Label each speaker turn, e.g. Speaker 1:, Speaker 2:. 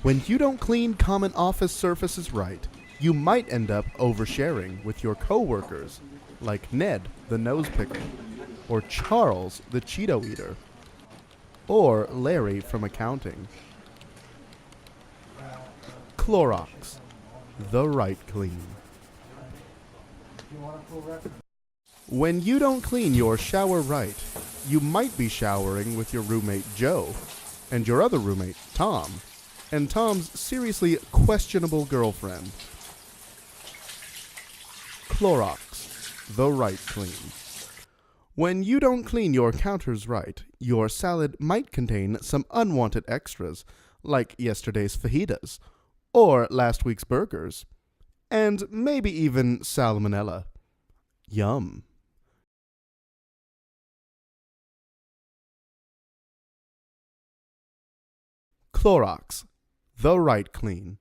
Speaker 1: When you don't clean common office surfaces right, you might end up oversharing with your coworkers, like Ned, the nose pickle, or Charles, the Cheeto eater, or Larry from accounting. Clorox, the right clean. When you don't clean your shower right, you might be showering with your roommate Joe, and your other roommate Tom, and Tom's seriously questionable girlfriend. Clorox, the right clean. When you don't clean your counters right, your salad might contain some unwanted extras, like yesterday's fajitas, or last week's burgers, and maybe even salmonella. Yum. Clorox, the right clean.